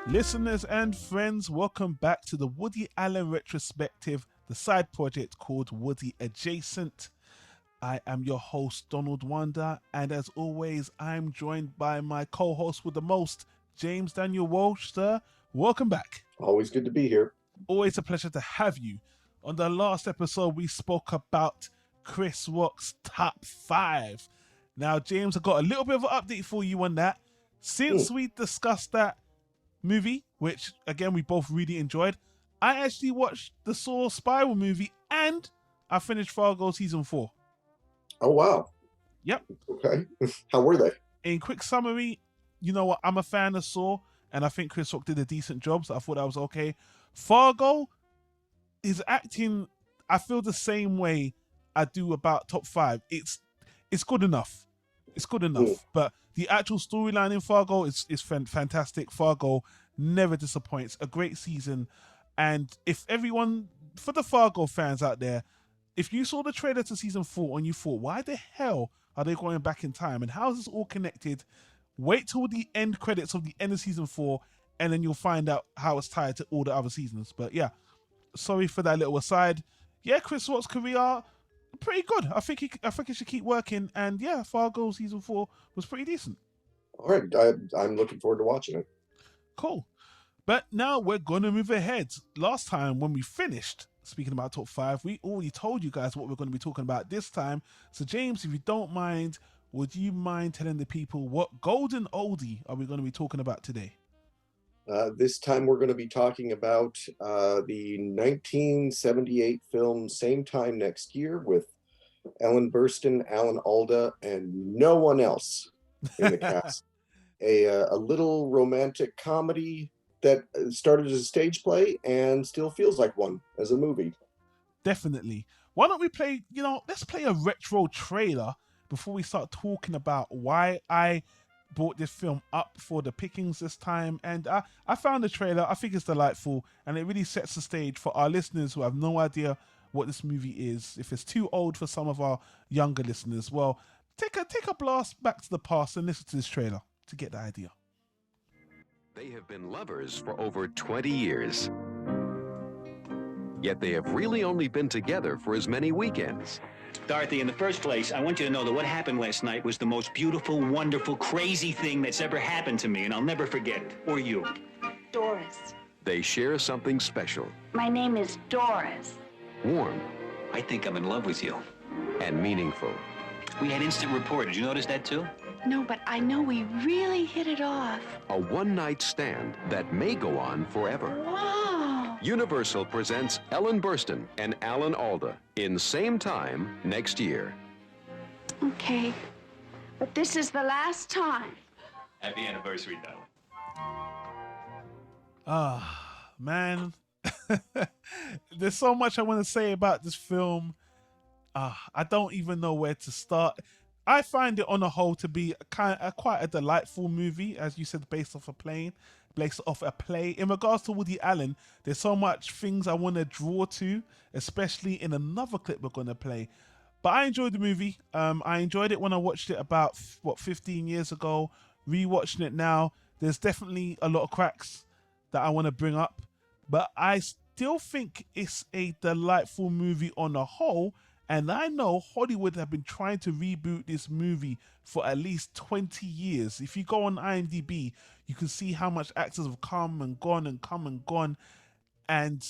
Listeners and friends, welcome back to the Woody Allen retrospective, the side project called Woody Adjacent. I am your host, Donald Wonder, and as always, I'm joined by my co-host with the most, James Daniel Walsh. Sir, welcome back. Always good to be here. Always a pleasure to have you. On the last episode, we spoke about Chris Rock's top 5. Now, James, I got a little bit of an update for you on that. Since we discussed that movie, which again we both really enjoyed, I actually watched the Saw Spiral movie and I finished Fargo season 4. Oh, wow. Yep. Okay. How were they? In quick summary, you know what? I'm a fan of Saw, and I think Chris Rock did a decent job, so I thought that was okay. Fargo is acting, I feel the same way I do about top 5. It's good enough. It's good enough. But the actual storyline in Fargo is fantastic. Fargo never disappoints. A great season. And if everyone, for the Fargo fans out there, if you saw the trailer to season 4 and you thought, why the hell are they going back in time? And how is this all connected? Wait till the end credits of the end of season 4 and then you'll find out how it's tied to all the other seasons. But yeah, sorry for that little aside. Yeah, Chris Rock's career, pretty good. I think he should keep working. And yeah, Fargo season 4 was pretty decent. All right. I'm looking forward to watching it. Cool. But now we're going to move ahead. Last time when we finished speaking about top 5, we already told you guys what we're going to be talking about this time. So James, if you don't mind, would you mind telling the people what golden oldie are we going to be talking about today? This time we're going to be talking about the 1978 film Same Time Next Year with Ellen Burstyn, Alda, and no one else in the cast. A little romantic comedy that started as a stage play and still feels like one as a movie. Definitely. Why don't we play, let's play a retro trailer before we start talking about why I brought this film up for the pickings this time. And I found the trailer. I think it's delightful, and it really sets the stage for our listeners who have no idea what this movie is. If it's too old for some of our younger listeners, well, take a blast back to the past and listen to this trailer to get the idea. They have been lovers for over 20 years. Yet they have really only been together for as many weekends. Dorothy, in the first place, I want you to know that what happened last night was the most beautiful, wonderful, crazy thing that's ever happened to me, and I'll never forget it. Or you. Doris. They share something special. My name is Doris. Warm. I think I'm in love with you. And meaningful. We had instant rapport. Did you notice that, too? No, but I know we really hit it off. A one-night stand that may go on forever. Wow. Universal presents Ellen Burstyn and Alan Alda in Same Time Next Year. Okay, but this is the last time. Happy anniversary, darling. Man. There's so much I want to say about this film. I don't even know where to start. I find it on the whole to be quite a delightful movie, as you said, based off a play. In regards to Woody Allen, there's so much things I want to draw to, especially in another clip we're going to play. But I enjoyed the movie. I enjoyed it when I watched it about, 15 years ago. Rewatching it now, there's definitely a lot of cracks that I want to bring up. But I still think it's a delightful movie on the whole. And I know Hollywood have been trying to reboot this movie for at least 20 years. If you go on IMDb, you can see how much actors have come and gone. And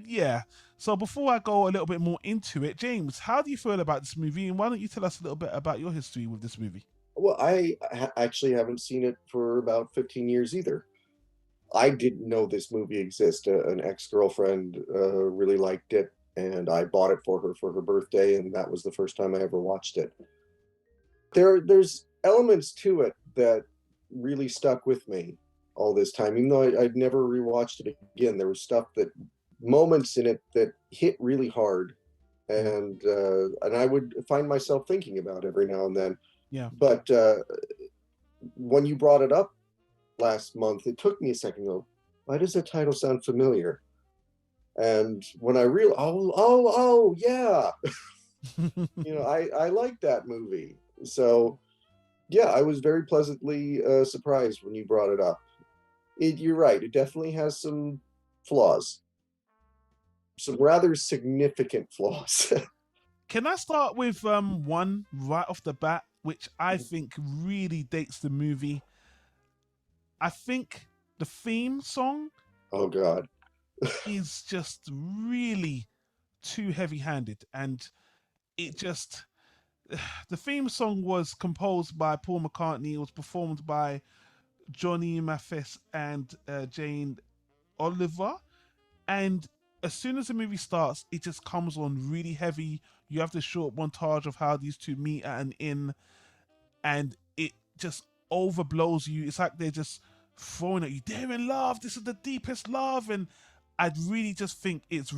yeah. So before I go a little bit more into it, James, how do you feel about this movie? And why don't you tell us a little bit about your history with this movie? Well, I actually haven't seen it for about 15 years either. I didn't know this movie existed. An ex-girlfriend really liked it, and I bought it for her birthday, and that was the first time I ever watched it. There's elements to it that really stuck with me all this time, even though I'd never rewatched it again. There was moments in it that hit really hard, and I would find myself thinking about every now and then. Yeah. But when you brought it up last month, it took me a second to go, why does the title sound familiar? And when I realized, oh, yeah, I like that movie. So, yeah, I was very pleasantly surprised when you brought it up. You're right. It definitely has some flaws, some rather significant flaws. Can I start with one right off the bat, which I think really dates the movie? I think the theme song Oh God. is just really too heavy-handed, and it just the theme song was composed by Paul McCartney. It was performed by Johnny Mathis and Jane Oliver. And as soon as the movie starts, it just comes on really heavy. You have the short montage of how these two meet at an inn, and it just overblows you. It's like they're just throwing at you, they're in love, this is the deepest love. And I really just think it's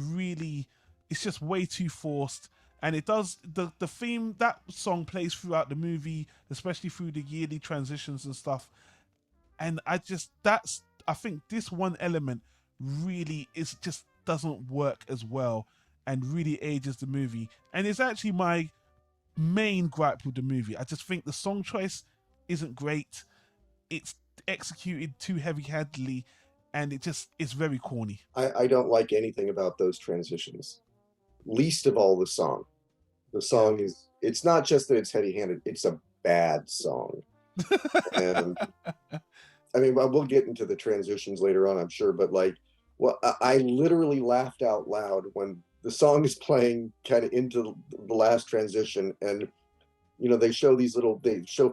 just way too forced. And it does the theme, that song plays throughout the movie, especially through the yearly transitions and stuff. And I think this one element really is just doesn't work as well and really ages the movie. And it's actually my main gripe with the movie. I just think the song choice isn't great. It's executed too heavy-handedly, and it's very corny. I don't like anything about those transitions. Least of all the song. The song it's not just that it's heavy-handed, it's a bad song. And I mean, we'll get into the transitions later on, I'm sure, but like, I literally laughed out loud when the song is playing kind of into the last transition, and they show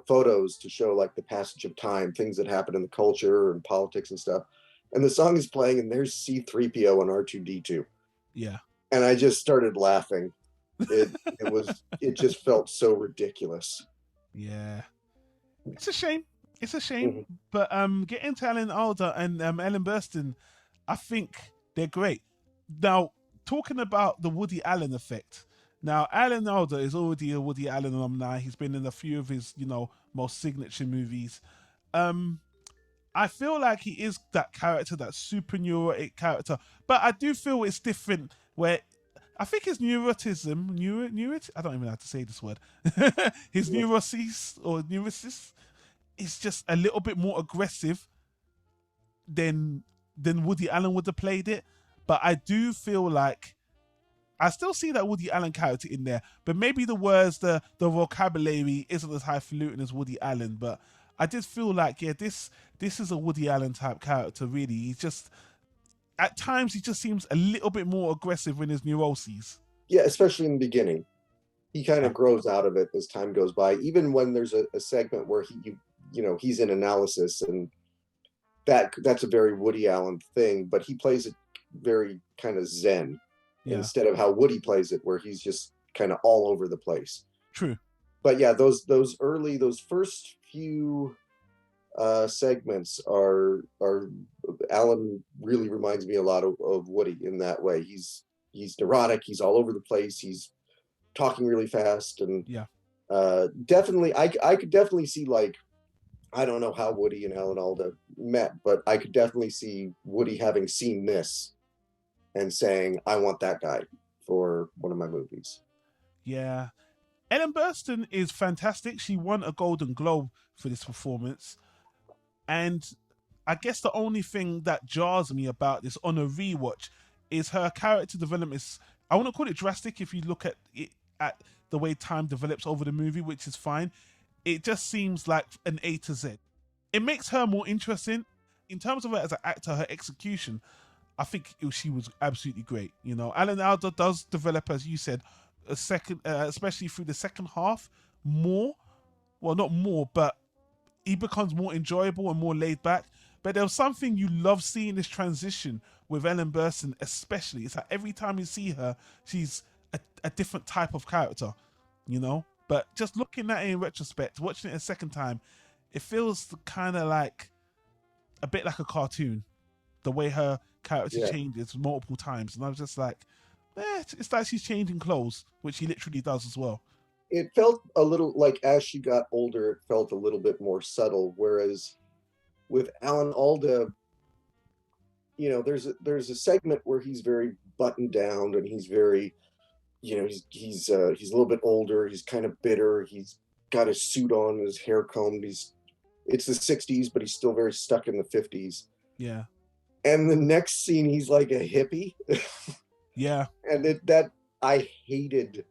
photos to show like the passage of time, things that happen in the culture and politics and stuff, and the song is playing, and there's C-3PO and R2-D2. Yeah. And I just started laughing. It just felt so ridiculous. Yeah. It's a shame. But getting to Alan Alda and Ellen Burstyn, I think they're great. Now, talking about the Woody Allen effect. Now, Alan Alda is already a Woody Allen alumni. He's been in a few of his, most signature movies. I feel like he is that character, that super neurotic character. But I do feel it's different where I think his neuroticism, I don't even know how to say this word. His neurosis is just a little bit more aggressive than Woody Allen would have played it. But I do feel like I still see that Woody Allen character in there, but maybe the words, the vocabulary isn't as highfalutin as Woody Allen. But I did feel like, this is a Woody Allen type character, really. He's just, at times, he just seems a little bit more aggressive in his neuroses. Yeah, especially in the beginning. He kind of grows out of it as time goes by, even when there's a segment where he's in analysis, and that's a very Woody Allen thing, but he plays it very kind of zen instead of how Woody plays it, where he's just kind of all over the place. True. But yeah, those first few segments are Alan really reminds me a lot of Woody in that way. He's neurotic, he's all over the place, he's talking really fast, and definitely I could definitely see, like, I don't know how Woody and Alan Alda met, but I could definitely see Woody having seen this and saying, I want that guy for one of my movies. Yeah. Ellen Burstyn is fantastic. She won a Golden Globe for this performance. And I guess the only thing that jars me about this on a rewatch is her character development. I want to call it drastic if you look at it, at the way time develops over the movie, which is fine. It just seems like an A to Z. It makes her more interesting. In terms of her as an actor, her execution, I think she was absolutely great. Alan Alda does develop, as you said, a second, especially through the second half, more. Well, not more, but he becomes more enjoyable and more laid back. But there was something you love seeing this transition with Ellen Burstyn, especially. It's like every time you see her, she's a different type of character, But just looking at it in retrospect, watching it a second time, it feels kind of like a bit like a cartoon, the way her character changes multiple times. And I was just like, it's like she's changing clothes, which she literally does as well. It felt a little like, as she got older, it felt a little bit more subtle. Whereas with Alan Alda, there's a segment where he's very buttoned down, and he's very, he's a little bit older. He's kind of bitter. He's got his suit on, his hair combed. It's the 60s, but he's still very stuck in the 50s. Yeah. And the next scene, he's like a hippie. Yeah. And I hated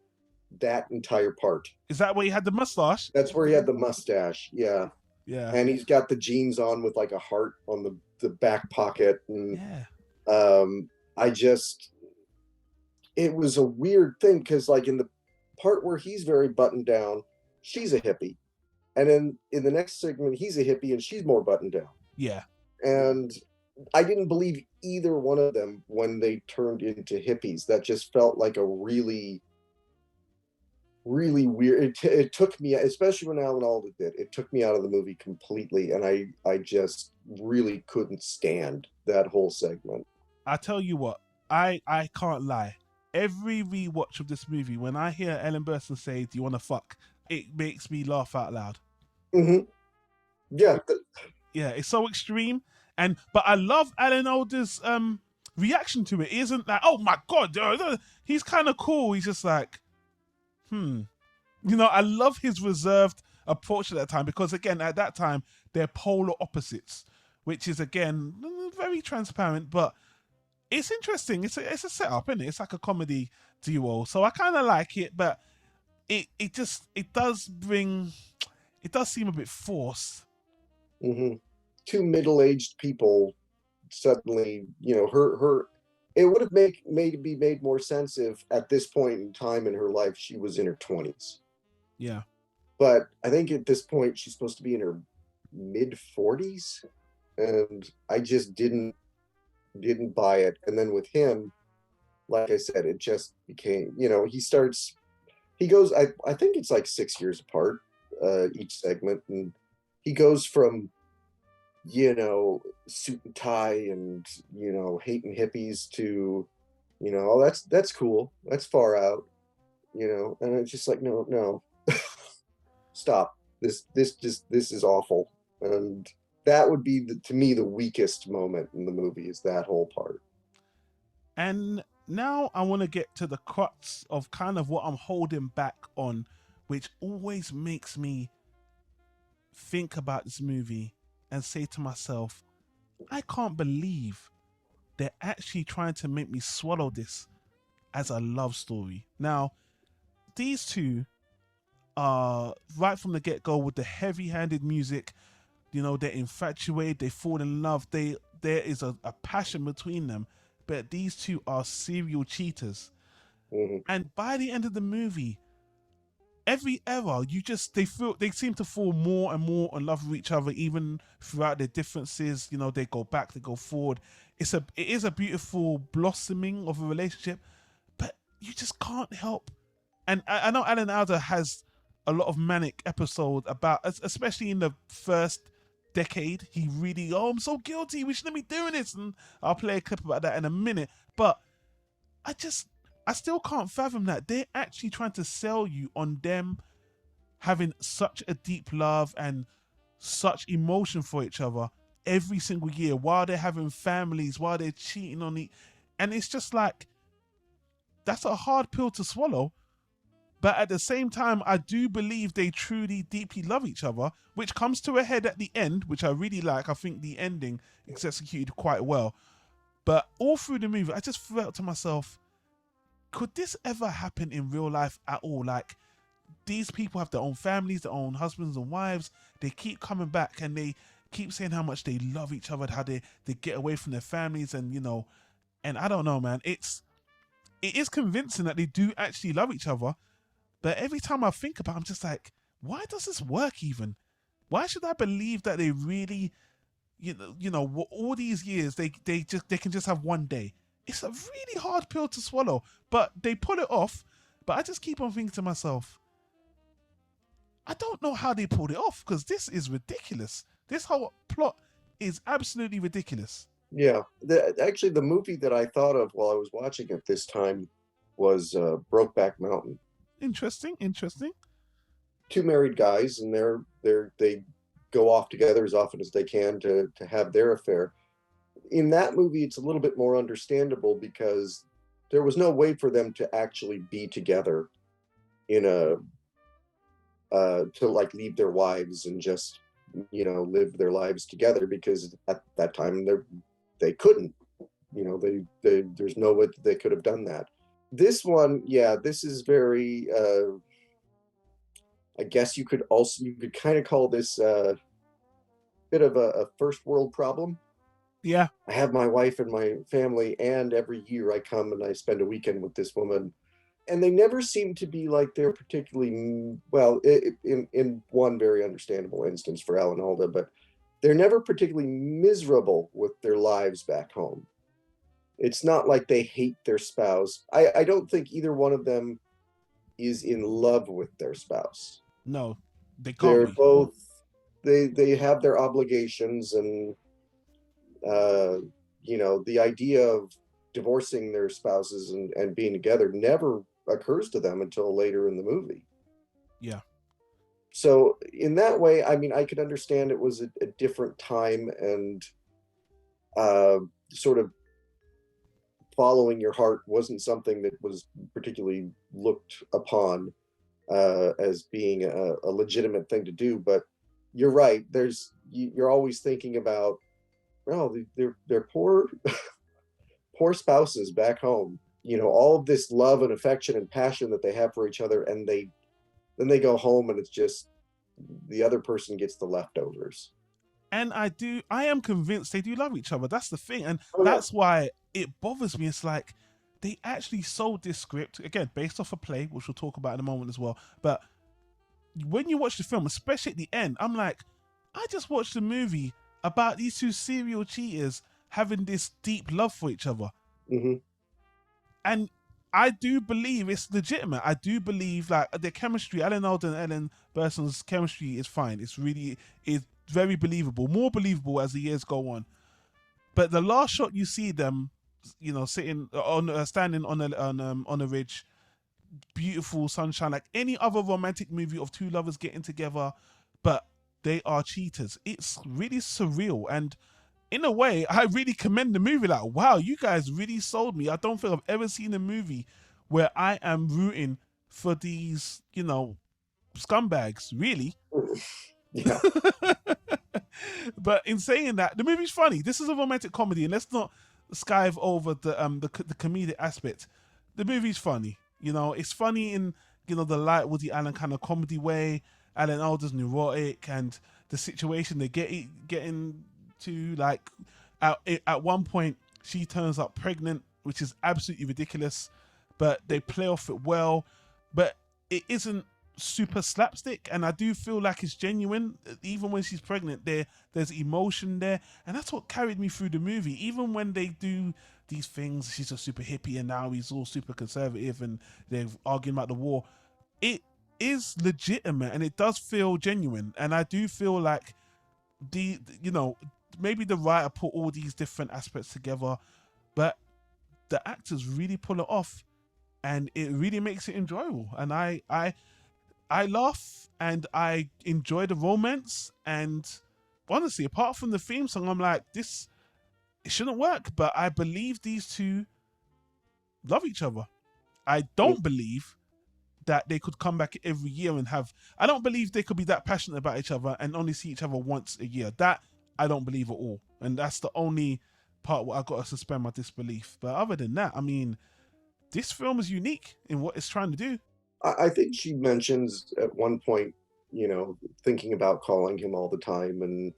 that entire part. Is that where he had the mustache? That's where he had the mustache. Yeah. Yeah. And he's got the jeans on with like a heart on the back pocket. And Yeah. it was a weird thing because like in the part where he's very buttoned down, she's a hippie. And then in the next segment, he's a hippie and she's more buttoned down. Yeah. And I didn't believe either one of them when they turned into hippies. That just felt like a really, really weird. It took me, especially when Alan Alda did, it took me out of the movie completely. And I just really couldn't stand that whole segment. I tell you what, I can't lie. Every rewatch of this movie, when I hear Ellen Burstyn say, "Do you want to fuck?" it makes me laugh out loud. Mm-hmm. Yeah. Yeah, it's so extreme. But I love Alan Alda's reaction to it. He isn't like, "Oh my God." He's kind of cool. He's just like, You know, I love his reserved approach at that time because, again, at that time, they're polar opposites, which is, again, very transparent, but it's interesting. It's a setup, isn't it? It's like a comedy duo. So I kind of like it, but it does seem a bit forced. Mm-hmm. Two middle-aged people suddenly, you know, her it would have made more sense if at this point in time in her life she was in her 20s. Yeah. But I think at this point she's supposed to be in her mid 40s, and I just didn't buy it. And then with him, like I said, it just became, you know, he goes, I think it's like 6 years apart, each segment, and he goes from, you know, suit and tie and, you know, hating hippies to, you know, oh, that's cool, that's far out, you know. And it's just like, no, stop, this is awful. And that would be to me the weakest moment in the movie, is that whole part. And now I want to get to the crux of kind of what I'm holding back on, which always makes me think about this movie and say to myself, I can't believe they're actually trying to make me swallow this as a love story. Now, these two are right from the get-go with the heavy-handed music. You know, they're infatuated, they fall in love, there is a passion between them, but these two are serial cheaters. Mm-hmm. And by the end of the movie, every era, they seem to fall more and more in love with each other, even throughout their differences. You know, they go back, they go forward. It is a beautiful blossoming of a relationship, but you just can't help. And I know Alan Alda has a lot of manic episodes about, especially in the first decade, he really, I'm so guilty, we shouldn't be doing this. And I'll play a clip about that in a minute. But I still can't fathom that they're actually trying to sell you on them having such a deep love and such emotion for each other every single year while they're having families, while they're cheating on each. And it's just like, that's a hard pill to swallow. But at the same time, I do believe they truly, deeply love each other, which comes to a head at the end, which I really like. I think the ending is executed quite well. But all through the movie, I just felt to myself, could this ever happen in real life at all? Like, these people have their own families, their own husbands and wives. They keep coming back and they keep saying how much they love each other, how they get away from their families, and, you know, and I don't know, man. It is convincing that they do actually love each other. But every time I think about it, I'm just like, why does this work even? Why should I believe that they really, you know, all these years, they can just have one day? It's a really hard pill to swallow, but they pull it off. But I just keep on thinking to myself, I don't know how they pulled it off, because this is ridiculous. This whole plot is absolutely ridiculous. Yeah. Actually, the movie that I thought of while I was watching it this time was Brokeback Mountain. Interesting. Two married guys, and they go off together as often as they can to have their affair. In that movie, it's a little bit more understandable because there was no way for them to actually be together in to like leave their wives and just live their lives together, because at that time they couldn't. There's no way they could have done that. This one, yeah, this is very. I guess you could kind of call this a bit of a first world problem. Yeah. I have my wife and my family, and every year I come and I spend a weekend with this woman, and they never seem to be like they're particularly well. In one very understandable instance for Alan Alda, but they're never particularly miserable with their lives back home. It's not like they hate their spouse. I don't think either one of them is in love with their spouse. No, they can't They're be. both. They have their obligations, and the idea of divorcing their spouses and being together never occurs to them until later in the movie. Yeah. So in that way, I mean, I could understand it was a different time, and sort of following your heart wasn't something that was particularly looked upon as being a legitimate thing to do. But you're right. You're always thinking about, well, they're poor poor spouses back home. All of this love and affection and passion that they have for each other, and then they go home and it's just the other person gets the leftovers. And I am convinced they do love each other. That's the thing. And Oh, yeah. that's why it bothers me. It's like they actually sold this script, again, based off a play, which we'll talk about in a moment as well. But when you watch the film, especially at the end, I'm like, I just watched a movie about these two serial cheaters having this deep love for each other. Mm-hmm. And I do believe it's legitimate. I do believe like the chemistry, Alan Alda and Ellen Burstyn's chemistry is fine. It's very believable, more believable as the years go on. But the last shot you see them, sitting on, standing on a ridge, beautiful sunshine, like any other romantic movie of two lovers getting together, but they are cheaters. It's really surreal, and in a way, I really commend the movie. Like, wow, you guys really sold me. I don't think I've ever seen a movie where I am rooting for these, scumbags, really. Yeah. But in saying that, the movie's funny. This is a romantic comedy, and let's not skive over the comedic aspect. The movie's funny. It's funny in the light Woody Allen kind of comedy way. Alan Alda's neurotic, and the situation they get into, like at one point she turns up pregnant, which is absolutely ridiculous, but they play off it well. But it isn't super slapstick, and I do feel like it's genuine. Even when she's pregnant, there's emotion there, and that's what carried me through the movie. Even when they do these things, she's a super hippie and now he's all super conservative and they're arguing about the war, it is legitimate and it does feel genuine. And I do feel like maybe the writer put all these different aspects together, but the actors really pull it off, and it really makes it enjoyable. And I laugh and I enjoy the romance. And honestly, apart from the theme song, I'm like, it shouldn't work, but I believe these two love each other. I don't believe that they could come back every year and I don't believe they could be that passionate about each other and only see each other once a year. That I don't believe at all. And that's the only part where I got to suspend my disbelief. But other than that, I mean, this film is unique in what it's trying to do. I think she mentions at one point, thinking about calling him all the time,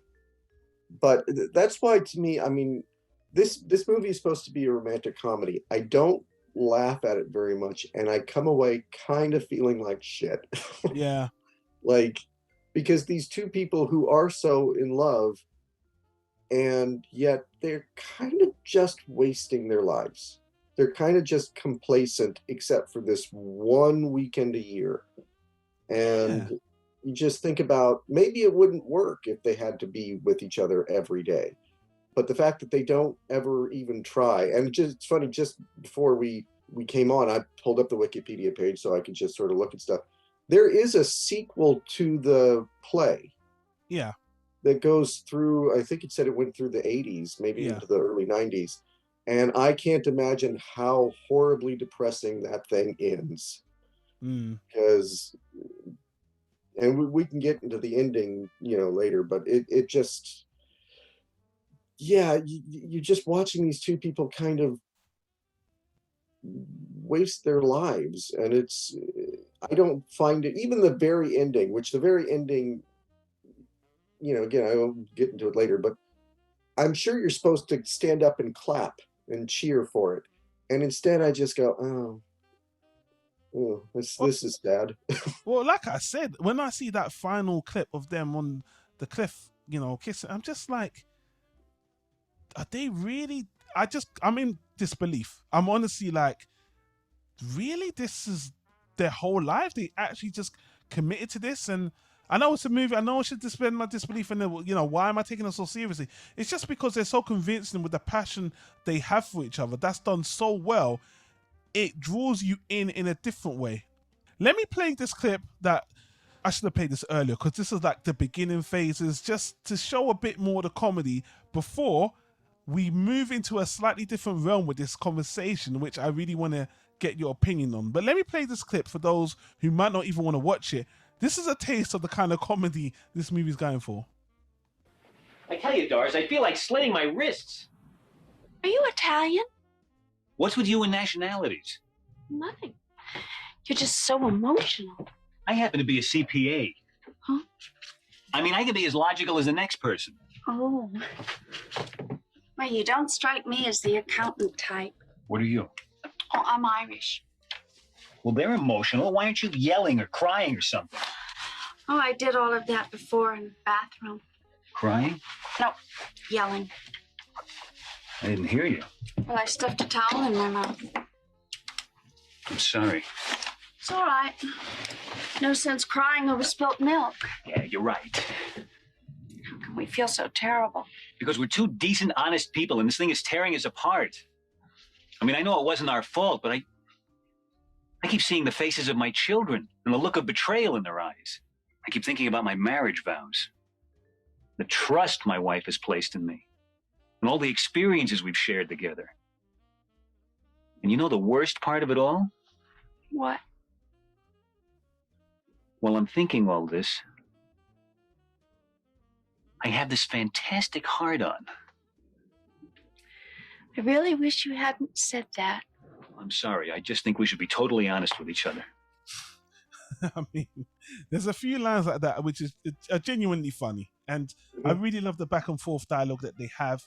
but that's why, to me, I mean, this movie is supposed to be a romantic comedy. I don't laugh at it very much, and I come away kind of feeling like shit. Yeah. Like, because these two people who are so in love, and yet they're kind of just wasting their lives. They're kind of just complacent, except for this one weekend a year. And you just think about, maybe it wouldn't work if they had to be with each other every day. But the fact that they don't ever even try, and it's funny, just before we came on, I pulled up the Wikipedia page so I could just sort of look at stuff. There is a sequel to the play. Yeah. That goes through, I think it said it went through the 80s, maybe into the early 90s. And I can't imagine how horribly depressing that thing ends. Because And we can get into the ending, later, but it just, yeah, you're just watching these two people kind of waste their lives, and I don't find it, even the very ending, which the very ending, again, I will get into it later, but I'm sure you're supposed to stand up and clap and cheer for it. And instead I just go, this is sad. Well, like I said, when I see that final clip of them on the cliff, kissing, I'm just like, are they really? I'm in disbelief. I'm honestly like, really? This is their whole life? They actually just committed to this? And I know it's a movie. I know I should suspend my disbelief in it. Why am I taking it so seriously? It's just because they're so convincing with the passion they have for each other. That's done so well. It draws you in a different way. Let me play this clip that I should have played this earlier, because this is like the beginning phases, just to show a bit more of the comedy before we move into a slightly different realm with this conversation, which I really want to get your opinion on. But let me play this clip for those who might not even want to watch it. This is a taste of the kind of comedy this movie's going for. I tell you, Doris, I feel like slitting my wrists. Are you Italian? What's with you and nationalities? Nothing. You're just so emotional. I happen to be a CPA. Huh? I mean, I can be as logical as the next person. Oh. Well, you don't strike me as the accountant type. What are you? Oh, I'm Irish. Well, they're emotional. Why aren't you yelling or crying or something? Oh, I did all of that before in the bathroom. Crying? No, yelling. I didn't hear you. Well, I stuffed a towel in my mouth. I'm sorry. It's all right. No sense crying over spilt milk. Yeah, you're right. How can we feel so terrible? Because we're two decent, honest people, and this thing is tearing us apart. I mean, I know it wasn't our fault, but I keep seeing the faces of my children and the look of betrayal in their eyes. I keep thinking about my marriage vows, the trust my wife has placed in me, and all the experiences we've shared together. And you know the worst part of it all? What? While I'm thinking all this, I have this fantastic heart-on. I really wish you hadn't said that. I'm sorry. I just think we should be totally honest with each other. I mean, there's a few lines like that which are genuinely funny, and I really love the back and forth dialogue that they have.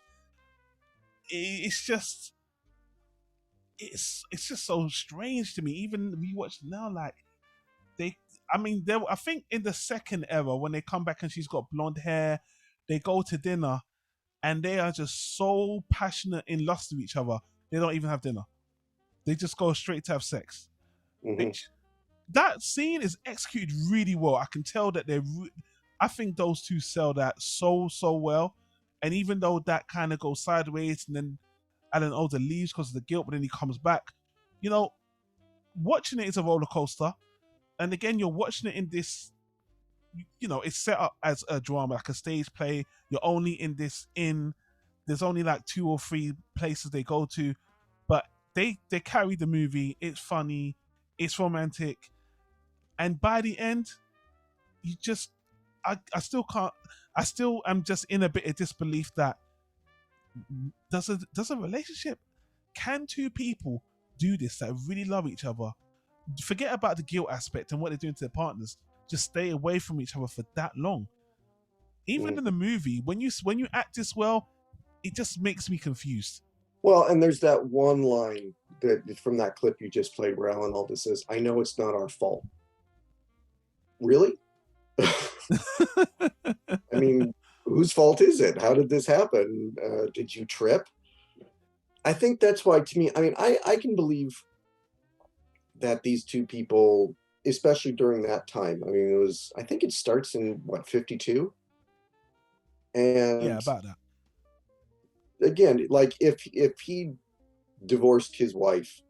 It's just so strange to me. Even we watch now, like I think in the second era, when they come back and she's got blonde hair, they go to dinner and they are just so passionate in lust with each other. They don't even have dinner. They just go straight to have sex. Which, that scene is executed really well. I can tell that I think those two sell that so well. And even though that kind of goes sideways and then Alan Alda leaves because of the guilt, but then he comes back, watching it is a roller coaster. And again, you're watching it in this, it's set up as a drama, like a stage play. You're only in this inn. There's only like 2 or 3 places they go to, but they carry the movie. It's funny, it's romantic, and by the end, you just, I still can't. I still am just in a bit of disbelief that does a relationship, can 2 people do this that really love each other? Forget about the guilt aspect and what they're doing to their partners. Just stay away from each other for that long. Even in the movie, when you act this well, it just makes me confused. Well, and there's that one line that from that clip you just played where Alan Alda says, "I know it's not our fault." Really? I mean, whose fault is it? How did this happen? Did you trip? I think that's why, to me, I mean, I can believe that these 2 people, especially during that time, I mean, I think it starts in, 52? And yeah, about that. Again, like if he divorced his wife,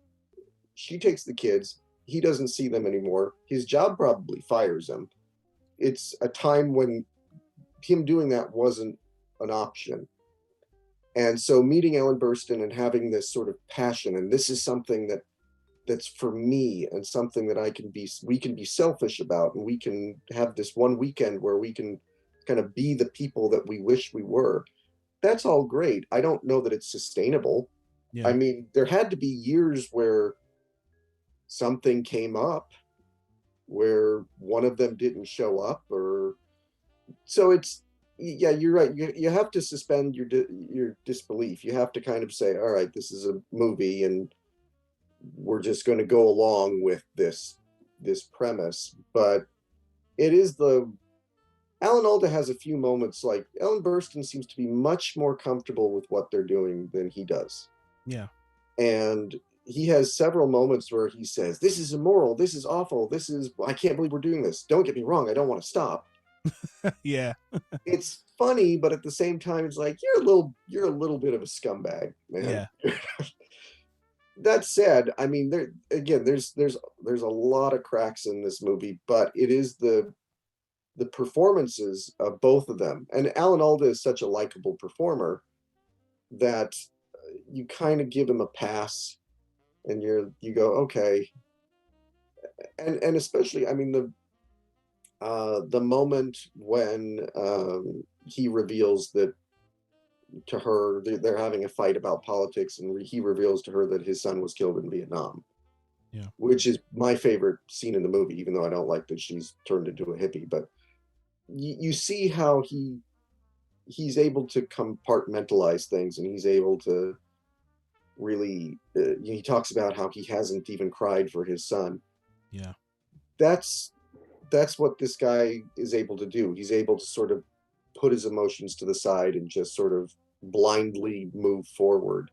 she takes the kids, he doesn't see them anymore, his job probably fires him. It's a time when him doing that wasn't an option. And so meeting Ellen Burstyn and having this sort of passion, and this is something that that's for me, and something that we can be selfish about, and we can have this one weekend where we can kind of be the people that we wish we were. That's all great. I don't know that it's sustainable. I Yeah. mean, there had to be years where something came up where one of them didn't show up, or so it's, yeah, you're right. You have to suspend your disbelief. You have to kind of say, all right, this is a movie and we're just going to go along with this premise. But it is the Alan Alda has a few moments, like Ellen Burstyn seems to be much more comfortable with what they're doing than he does. Yeah. And he has several moments where he says, this is immoral, this is awful, I can't believe we're doing this. Don't get me wrong, I don't want to stop. Yeah. It's funny, but at the same time, it's like, you're a little bit of a scumbag, man. Yeah. That said, I mean, there's a lot of cracks in this movie, but it is the performances of both of them. And Alan Alda is such a likable performer that you kind of give him a pass, and you go, okay. And especially, I mean, the moment when he reveals that to her, they're having a fight about politics, and he reveals to her that his son was killed in Vietnam. Yeah. Which is my favorite scene in the movie, even though I don't like that she's turned into a hippie. But you see how he's able to compartmentalize things, and he's able to really he talks about how he hasn't even cried for his son. Yeah. That's what this guy is able to do. He's able to sort of put his emotions to the side and just sort of blindly move forward.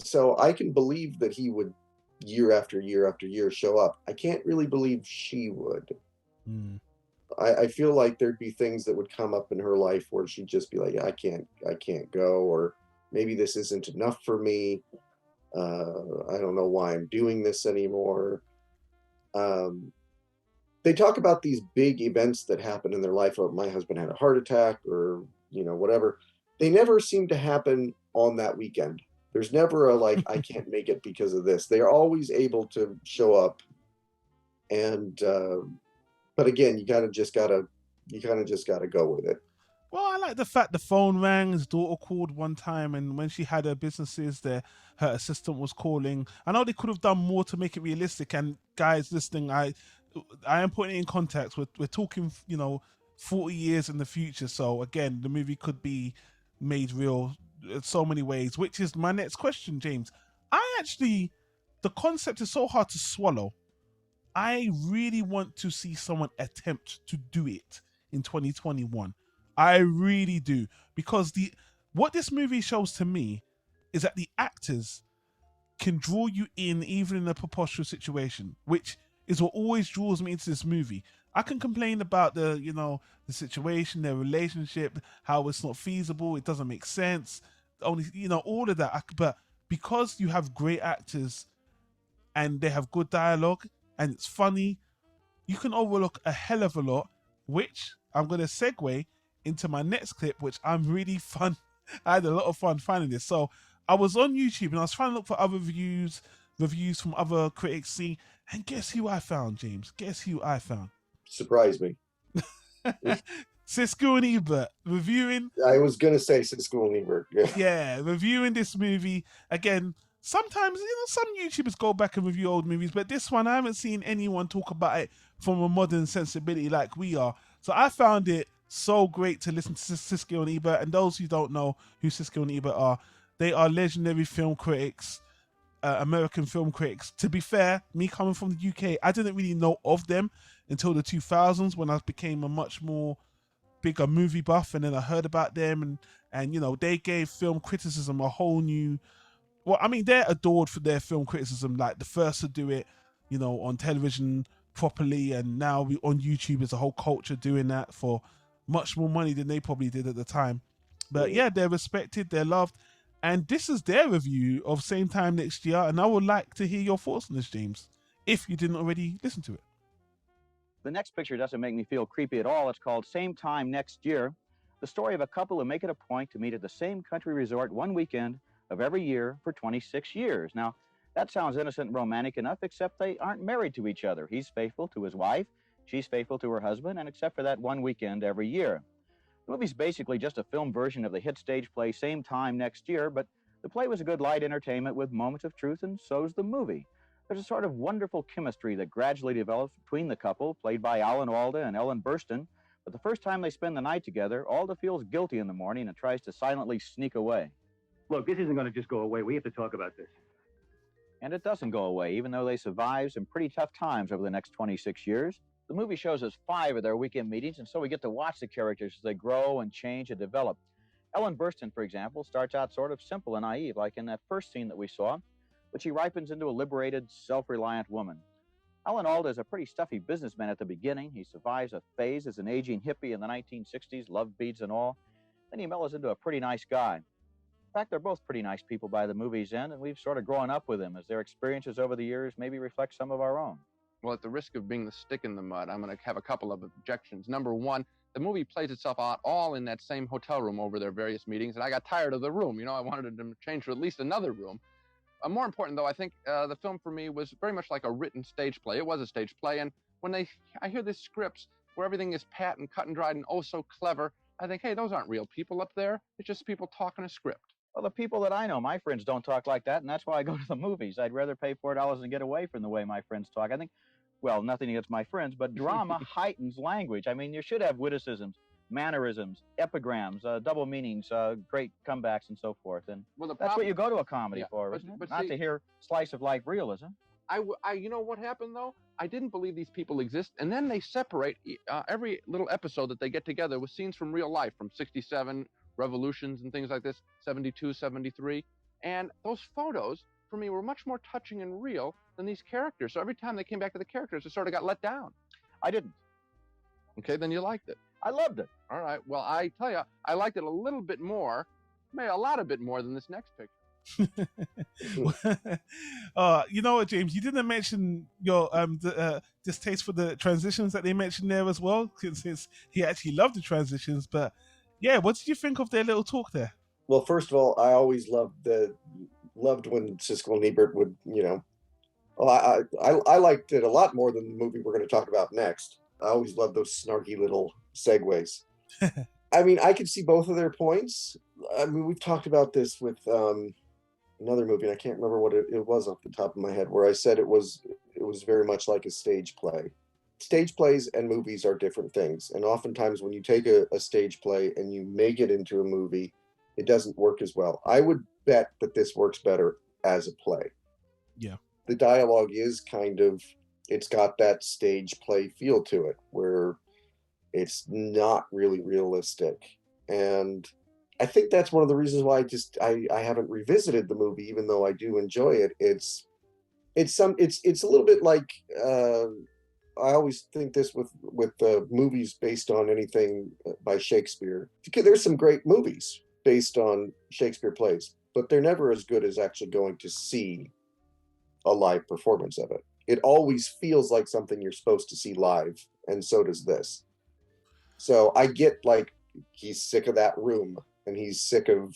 So I can believe that he would, year after year after year, show up. I can't really believe she would. I feel like there'd be things that would come up in her life where she'd just be like, I can't go, or maybe this isn't enough for me. I don't know why I'm doing this anymore. They talk about these big events that happen in their life. Oh, my husband had a heart attack, or whatever. They never seem to happen on that weekend. There's never a like, I can't make it because of this. They are always able to show up. And but again, you kind of just gotta go with it. Well, I like the fact the phone rang. His daughter called one time, and when she had her businesses there, her assistant was calling. I know they could have done more to make it realistic. And guys listening, I am putting it in context. We're talking, 40 years in the future. So again, the movie could be made real in so many ways, which is my next question, James. The concept is so hard to swallow. I really want to see someone attempt to do it in 2021. I really do, because what this movie shows to me is that the actors can draw you in even in a preposterous situation, which is what always draws me into this movie. I can complain about the situation, their relationship, how it's not feasible, it doesn't make sense, only all of that. But because you have great actors and they have good dialogue and it's funny, you can overlook a hell of a lot, which I'm going to segue into my next clip, which I'm really fun. I had a lot of fun finding this. So I was on YouTube and I was trying to look for other reviews from other critics. See, and guess who I found, James? Guess who I found? Surprise me. Siskel and Ebert reviewing. I was gonna say Siskel and Ebert. Yeah, reviewing this movie again. Sometimes some YouTubers go back and review old movies, but this one I haven't seen anyone talk about it from a modern sensibility like we are. So I found it so great to listen to Siskel and Ebert. And those who don't know who Siskel and Ebert are, they are legendary film critics, American film critics. To be fair, me coming from the UK, I didn't really know of them until the 2000s when I became a much more bigger movie buff, and then I heard about them, and they gave film criticism a whole new. Well, I mean, they're adored for their film criticism, like the first to do it, on television properly, and now on YouTube is a whole culture doing that for much more money than they probably did at the time. But yeah, they're respected, they're loved, and this is their review of Same Time Next Year, and I would like to hear your thoughts on this, James, if you didn't already listen to it. The next picture doesn't make me feel creepy at all. It's called Same Time Next Year, the story of a couple who make it a point to meet at the same country resort one weekend of every year for 26 years. Now, That sounds innocent and romantic enough, except they aren't married to each other. He's faithful to his wife, she's faithful to her husband, and except for that one weekend every year. The movie's basically just a film version of the hit stage play Same Time Next Year, but the play was a good light entertainment with moments of truth, and so's the movie. There's a sort of wonderful chemistry that gradually develops between the couple, played by Alda and Ellen Burstyn, but the first time they spend the night together, Alda feels guilty in the morning and tries to silently sneak away. Look, this isn't going to just go away. We have to talk about this. And it doesn't go away, even though they survive some pretty tough times over the next 26 years. The movie shows us 5 of their weekend meetings, and so we get to watch the characters as they grow and change and develop. Ellen Burstyn, for example, starts out sort of simple and naive, like in that first scene that we saw, but she ripens into a liberated, self-reliant woman. Alan Alda is a pretty stuffy businessman at the beginning. He survives a phase as an aging hippie in the 1960s, love beads and all. Then he mellows into a pretty nice guy. In fact, they're both pretty nice people by the movie's end, and we've sort of grown up with them as their experiences over the years maybe reflect some of our own. Well, at the risk of being the stick in the mud, I'm going to have a couple of objections. Number one, the movie plays itself out all in that same hotel room over their various meetings, and I got tired of the room. You know, I wanted them to change to at least another room. More important, though, I think the film for me was very much like a written stage play. It was a stage play, and when I hear these scripts where everything is pat and cut and dried and oh so clever, I think, hey, those aren't real people up there. It's just people talking a script. Well, the people that I know, my friends don't talk like that, and that's why I go to the movies. I'd rather pay $4 and get away from the way my friends talk. I think, well, nothing against my friends, but drama heightens language. I mean, you should have witticisms, mannerisms, epigrams, double meanings, great comebacks, and so forth. And that's what you go to a comedy for, isn't it? Not to hear slice of life realism. You know what happened, though? I didn't believe these people exist, and then they separate every little episode that they get together with scenes from real life, from 67, revolutions and things like this, 72, 73. And those photos, for me, were much more touching and real than these characters. So every time they came back to the characters, it sort of got let down. I didn't. Okay, then you liked it. I loved it. All right. Well, I tell you, I liked it a little bit more, maybe a lot bit more than this next picture. You know what, James? You didn't mention your distaste for the transitions that they mentioned there as well, since he actually loved the transitions. But yeah, what did you think of their little talk there? Well, first of all, I always loved when Siskel and Ebert would, I liked it a lot more than the movie we're going to talk about next. I always loved those snarky little segues. I mean, I could see both of their points. I mean, we've talked about this with another movie, and I can't remember what it was off the top of my head, where I said it was very much like a stage play. Stage plays and movies are different things. And oftentimes when you take a stage play and you make it into a movie, it doesn't work as well. I would bet that this works better as a play. Yeah. The dialogue is it's got that stage play feel to it, where it's not really realistic. And I think that's one of the reasons why I haven't revisited the movie, even though I do enjoy it. It's a little bit like, I always think this with movies based on anything by Shakespeare. There's some great movies based on Shakespeare plays, but they're never as good as actually going to see a live performance of it. It always feels like something you're supposed to see live, and so does this. So I get, like, he's sick of that room, and he's sick of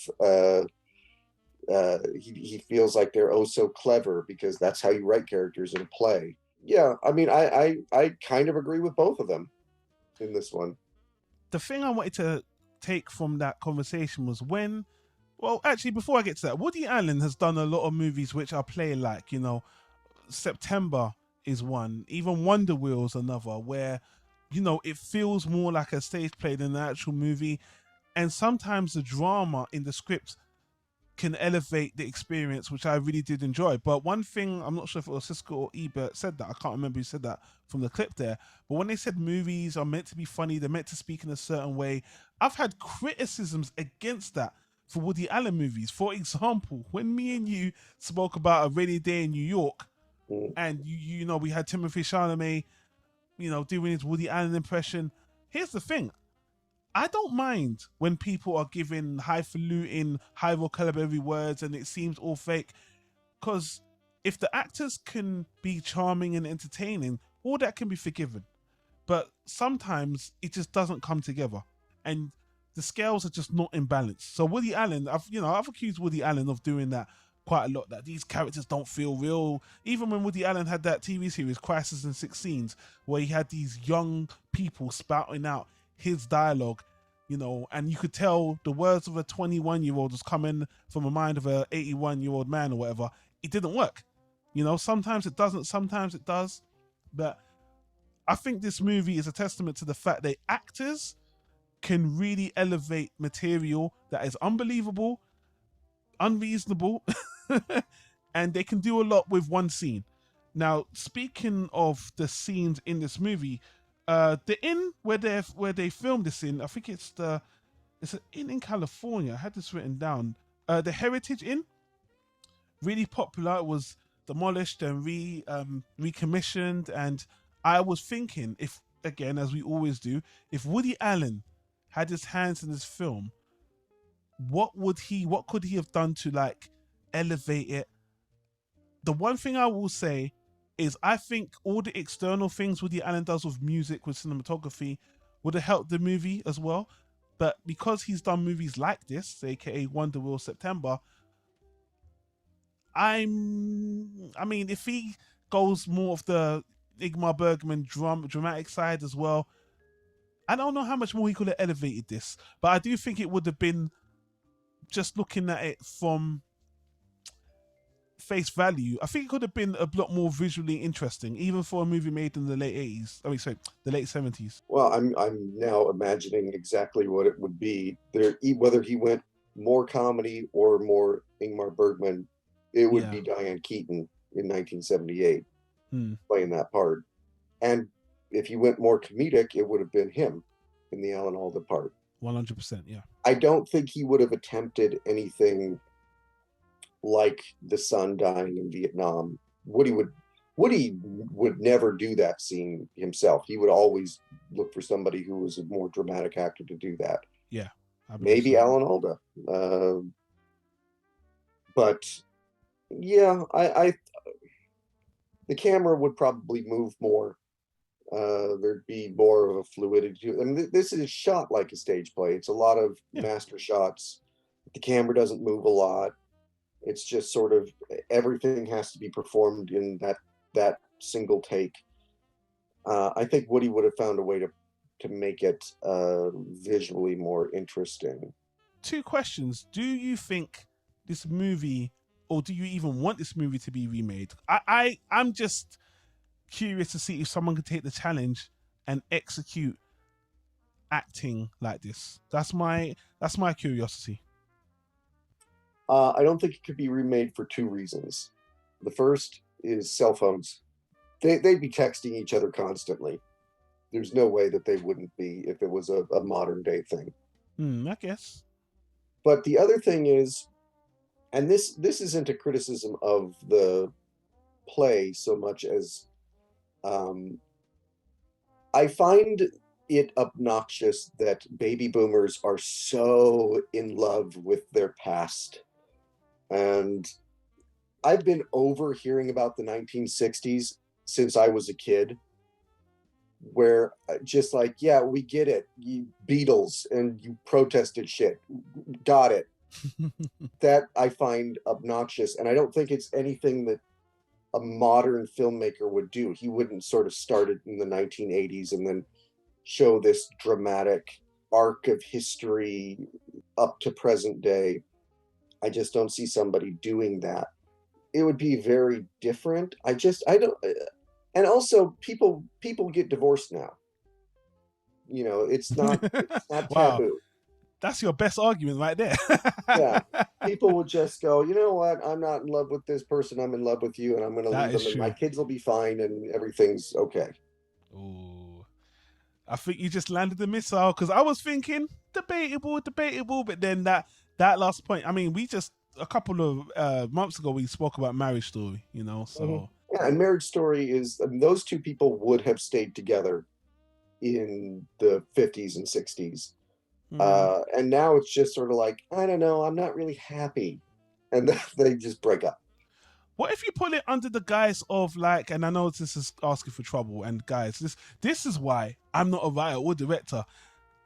he feels like they're oh so clever, because that's how you write characters in a play. Yeah, I mean, I kind of agree with both of them in this one. The thing I wanted to take from that conversation was actually, before I get to that, Woody Allen has done a lot of movies which are play-like, September is one, even Wonder Wheel's another, where, it feels more like a stage play than an actual movie. And sometimes the drama in the script can elevate the experience, which I really did enjoy. But one thing, I'm not sure if it was Siskel or Ebert said that, I can't remember who said that from the clip there, but when they said movies are meant to be funny, they're meant to speak in a certain way, I've had criticisms against that for Woody Allen movies. For example, when me and you spoke about A Rainy Day in New York, and we had Timothée Chalamet, doing his Woody Allen impression. Here's the thing. I don't mind when people are giving highfalutin, high vocabulary words and it seems all fake, because if the actors can be charming and entertaining, all that can be forgiven. But sometimes it just doesn't come together, and the scales are just not in balance. So Woody Allen, I've accused Woody Allen of doing that quite a lot, that these characters don't feel real. Even when Woody Allen had that TV series, Crisis in Six Scenes, where he had these young people spouting out his dialogue, you know, and you could tell the words of a 21-year-old was coming from the mind of a 81-year-old man or whatever. It didn't work. You know, sometimes it doesn't, sometimes it does. But I think this movie is a testament to the fact that actors can really elevate material that is unbelievable, unreasonable, and they can do a lot with one scene. Now, speaking of the scenes in this movie, the inn where they filmed this in, I think it's an inn in California. I had this written down. The Heritage Inn, really popular. It was demolished and recommissioned, and I was thinking, if, again, as we always do, if Woody Allen had his hands in this film, what could he have done to like elevate it? The one thing I will say is I think all the external things Woody Allen does with music, with cinematography, would have helped the movie as well. But because he's done movies like this, aka Wonder Wheel September, I mean, if he goes more of the Ingmar Bergman dramatic side as well, I don't know how much more he could have elevated this. But I do think it would have been, just looking at it from face value, I think it could have been a lot more visually interesting, even for a movie made in the late 80s. I mean, sorry, the late 70s. Well, I'm now imagining exactly what it would be. Whether he went more comedy or more Ingmar Bergman, it would be Diane Keaton in 1978 playing that part. And if he went more comedic, it would have been him in the Alan Alda part. 100%, yeah. I don't think he would have attempted anything like the son dying in Vietnam. Woody would never do that scene himself. He would always look for somebody who was a more dramatic actor to do that. Yeah. Maybe so. Alan Alda. But yeah, I the camera would probably move more. There'd be more of a fluidity. I mean, this is shot like a stage play. It's a lot of master shots. The camera doesn't move a lot. It's just sort of everything has to be performed in that single take. I think Woody would have found a way to make it visually more interesting. 2 questions. Do you think this movie, or do you even want this movie to be remade? I'm just curious to see if someone could take the challenge and execute acting like this. That's my curiosity. I don't think it could be remade for 2 reasons. The first is cell phones. They'd be texting each other constantly. There's no way that they wouldn't be if it was a modern day thing. I guess. But the other thing is, and this isn't a criticism of the play so much as I find it obnoxious that baby boomers are so in love with their past. And I've been overhearing about the 1960s since I was a kid, where just like, yeah, we get it. You Beatles and you protested shit. Got it. That I find obnoxious. And I don't think it's anything that a modern filmmaker would do. He wouldn't sort of start it in the 1980s and then show this dramatic arc of history up to present day. I just don't see somebody doing that. It would be very different. I don't. And also, people get divorced now. You know, it's not taboo. Wow. That's your best argument right there. Yeah. People would just go, you know what? I'm not in love with this person. I'm in love with you, and I'm going to leave them, and my kids will be fine, and everything's okay. Ooh. I think you just landed the missile, because I was thinking debatable, but then that last point. I mean, we just a couple of months ago we spoke about Marriage Story, you know. So yeah, and Marriage Story is those 2 people would have stayed together in the 50s and 60s. And now it's just sort of like, I don't know, I'm not really happy, and they just break up. What if you put it under the guise of like, and I know this is asking for trouble, and guys, this is why I'm not a writer or director.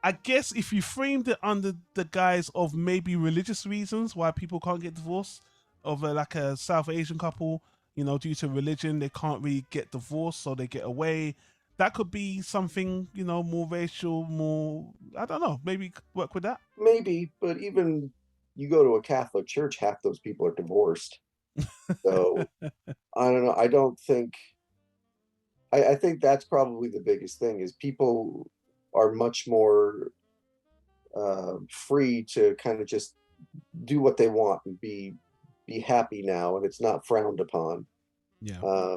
I guess if you framed it under the guise of maybe religious reasons why people can't get divorced, of like a South Asian couple, you know, due to religion, they can't really get divorced, so they get away. That could be something, you know, more racial, more, I don't know, maybe work with that. Maybe, but even you go to a Catholic church, half those people are divorced. So I don't know. I don't think. I think that's probably the biggest thing is people are much more free to kind of just do what they want and be happy now, and it's not frowned upon. Yeah.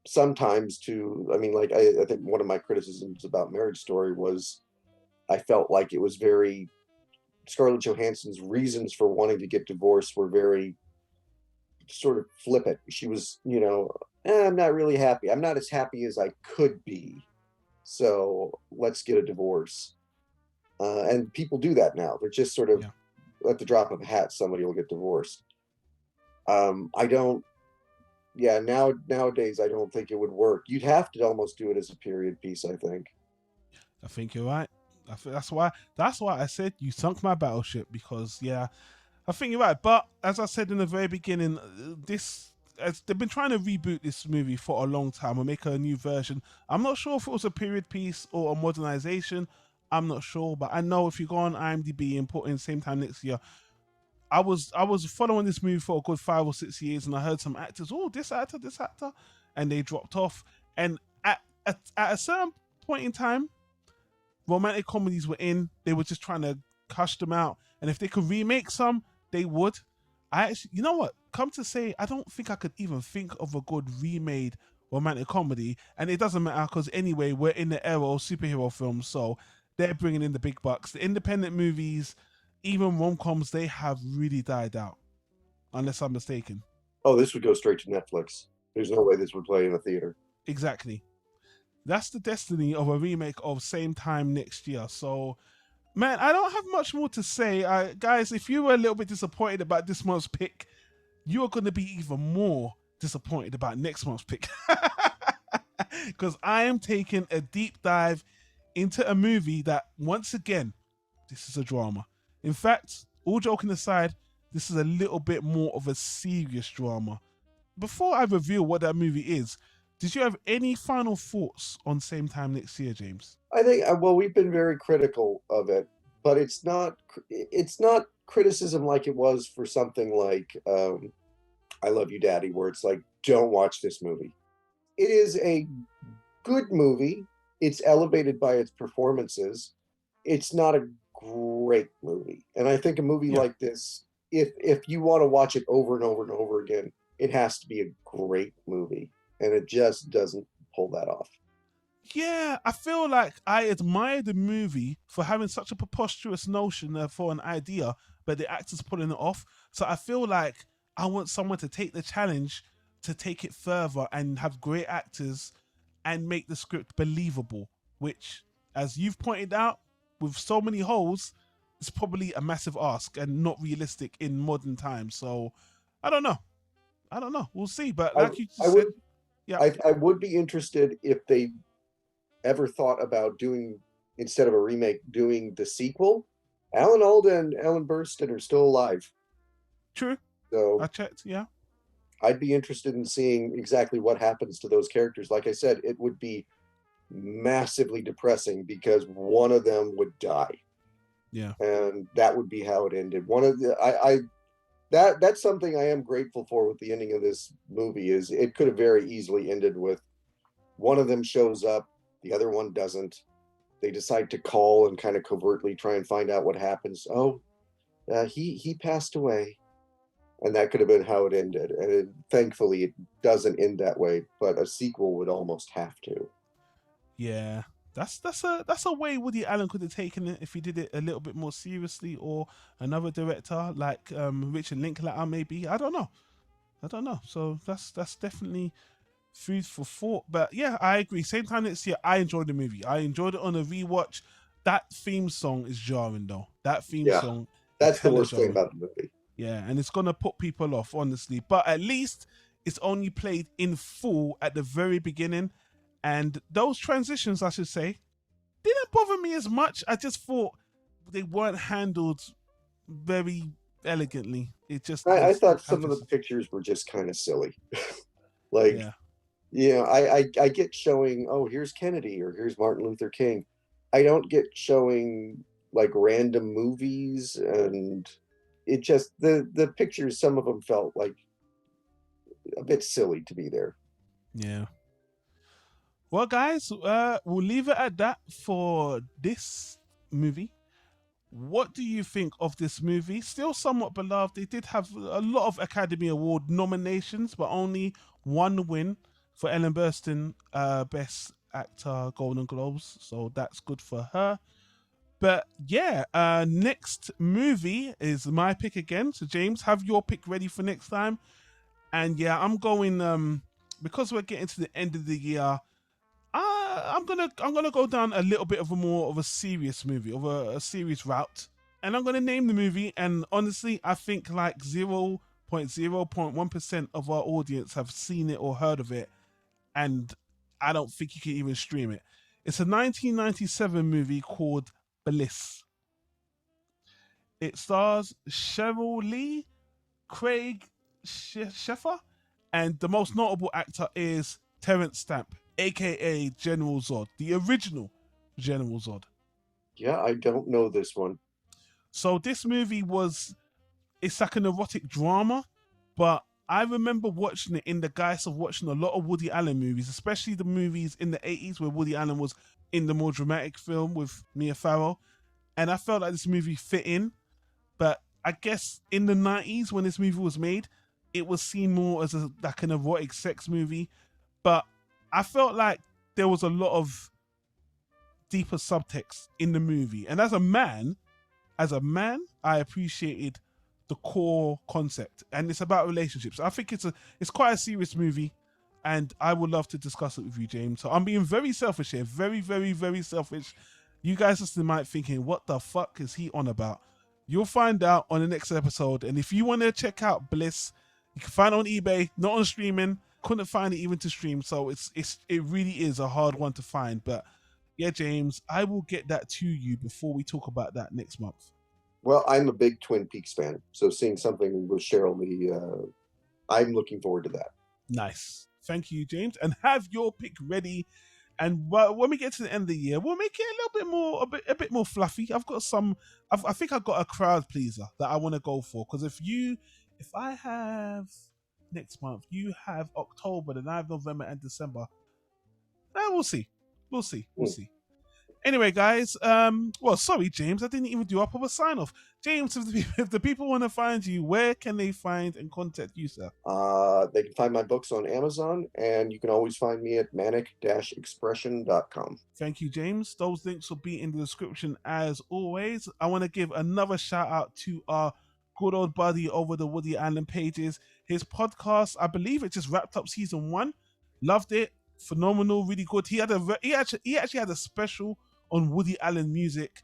Sometimes too, I mean, like I think one of my criticisms about Marriage Story was I felt like it was very Scarlett Johansson's reasons for wanting to get divorced were very sort of flippant. She was, you know, I'm not really happy. I'm not as happy as I could be. So let's get a divorce. And people do that now. They're just sort of at the drop of a hat, somebody will get divorced. I don't. Yeah, nowadays I don't think it would work. You'd have to almost do it as a period piece, I think. I think you're right. That's why I said you sunk my battleship, because I think you're right. But as I said in the very beginning, they've been trying to reboot this movie for a long time or make a new version. I'm not sure if it was a period piece or a modernization. I'm not sure, but I know if you go on IMDb and put in Same Time Next Year, I was following this movie for a good 5 or 6 years, and I heard some actors, this actor, and they dropped off. And at a certain point in time, romantic comedies were in. They were just trying to cuss them out, and if they could remake some, they would. I actually, you know what? Come to say, I don't think I could even think of a good remade romantic comedy, and it doesn't matter because anyway, we're in the era of superhero films, so they're bringing in the big bucks. The independent movies, even rom-coms, they have really died out, unless I'm mistaken. Oh, this would go straight to Netflix. There's no way this would play in a theater. Exactly. That's the destiny of a remake of Same Time Next Year. So, man, I don't have much more to say. Guys, if you were a little bit disappointed about this month's pick, you're going to be even more disappointed about next month's pick. Because I am taking a deep dive into a movie that, once again, this is a drama. In fact, all joking aside, this is a little bit more of a serious drama. Before I reveal what that movie is, did you have any final thoughts on Same Time Next Year, James? I think, well, we've been very critical of it, but it's not criticism like it was for something like I Love You, Daddy, where it's like, don't watch this movie. It is a good movie. It's elevated by its performances. It's not a great movie. And I think a movie like this, if you want to watch it over and over and over again, it has to be a great movie. And it just doesn't pull that off. Yeah, I feel like I admire the movie for having such a preposterous notion for an idea, but the actors pulling it off. So I feel like I want someone to take the challenge to take it further and have great actors and make the script believable, which, as you've pointed out, with so many holes, is probably a massive ask and not realistic in modern times. So I don't know. We'll see. But like you just said, I would be interested if they ever thought about doing, instead of a remake, doing the sequel. Alan Alda and Ellen Burstyn are still alive. True. So I checked, yeah. I'd be interested in seeing exactly what happens to those characters. Like I said, it would be massively depressing because one of them would die. Yeah. And that would be how it ended. That's something I am grateful for with the ending of this movie, is it could have very easily ended with one of them shows up, the other one doesn't. They decide to call and kind of covertly try and find out what happens. Oh, he passed away. And that could have been how it ended. And thankfully, it doesn't end that way. But a sequel would almost have to. Yeah, that's a way Woody Allen could have taken it if he did it a little bit more seriously, or another director like Richard Linklater maybe. I don't know. So that's definitely food for thought. But yeah, I agree. Same Time Next Year, I enjoyed the movie. I enjoyed it on a rewatch. That theme song is jarring though. That theme song. That's the worst thing about the movie. Yeah, and it's going to put people off, honestly. But at least it's only played in full at the very beginning. And those transitions, I should say, didn't bother me as much. I just thought they weren't handled very elegantly. It just I gives thought all some kinds of of the pictures were just kind of silly. Like, yeah. I get showing, oh, here's Kennedy or here's Martin Luther King. I don't get showing like random movies, and it just the pictures, some of them felt like a bit silly to be there. Yeah. Well, guys, we'll leave it at that for this movie. What do you think of this movie? Still somewhat beloved. It did have a lot of Academy Award nominations, but only one win for Ellen Burstyn, Best Actor Golden Globes. So that's good for her. But yeah, next movie is my pick again. So James, have your pick ready for next time. And yeah, I'm going because we're getting to the end of the year. I'm gonna go down a little bit of a more of a serious movie, of a serious route, and I'm gonna name the movie. And honestly, I think like 0.0.1% of our audience have seen it or heard of it, and I don't think you can even stream it. It's a 1997 movie called Bliss. It stars Cheryl Lee, Craig Sheffer, and the most notable actor is Terrence Stamp, aka General Zod, the original General Zod. Yeah, I don't know this one. So this movie it's like an erotic drama, but I remember watching it in the guise of watching a lot of Woody Allen movies, especially the movies in the 80s where Woody Allen was in the more dramatic film with Mia Farrow. And I felt like this movie fit in, but I guess in the 90s when this movie was made, it was seen more as like an erotic sex movie. But I felt like there was a lot of deeper subtext in the movie. And as a man, I appreciated the core concept. And it's about relationships. I think it's quite a serious movie, and I would love to discuss it with you, James. So I'm being very selfish here. Very, very, very selfish. You guys listening might thinking, what the fuck is he on about? You'll find out on the next episode. And if you want to check out Bliss, you can find it on eBay, not on streaming. Couldn't find it even to stream. So it really is a hard one to find. But yeah, James, I will get that to you before we talk about that next month. Well, I'm a big Twin Peaks fan, so seeing something with Cheryl Lee, I'm looking forward to that. Nice. Thank you, James. And have your pick ready. And when we get to the end of the year, we'll make it a little bit more, a bit more fluffy. I've got I think I've got a crowd pleaser that I want to go for. Because if I have next month, you have October, then I have November and December. We'll see. We'll see. Anyway, guys, well, sorry, James, I didn't even do a proper sign off. James, if the people want to find you, where can they find and contact you, sir? They can find my books on Amazon, and you can always find me at manic-expression.com. Thank you, James. Those links will be in the description as always. I want to give another shout out to our good old buddy over the Woody Allen pages. His podcast, I believe it just wrapped up season 1. Loved it. Phenomenal, really good. He actually had a special on Woody Allen music,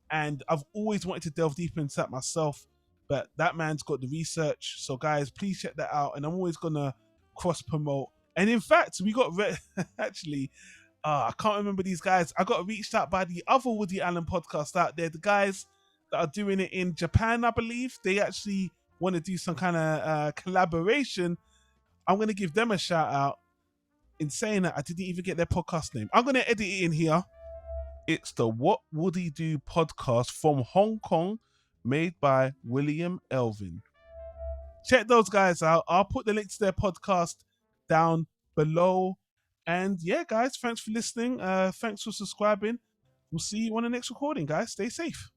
and I've always wanted to delve deeper into that myself, but that man's got the research. So guys, please check that out, and I'm always gonna cross promote. And in fact, we got actually I can't remember these guys. I got reached out by the other Woody Allen podcast out there, the guys that are doing it in Japan, I believe. They actually want to do some kind of collaboration. I'm gonna give them a shout out. In saying that, I didn't even get their podcast name. I'm gonna edit it in here. It's the What Would He Do podcast from Hong Kong, made by William Elvin. Check those guys out. I'll put the link to their podcast down below. And yeah, guys, thanks for listening. Thanks for subscribing. We'll see you on the next recording, guys. Stay safe.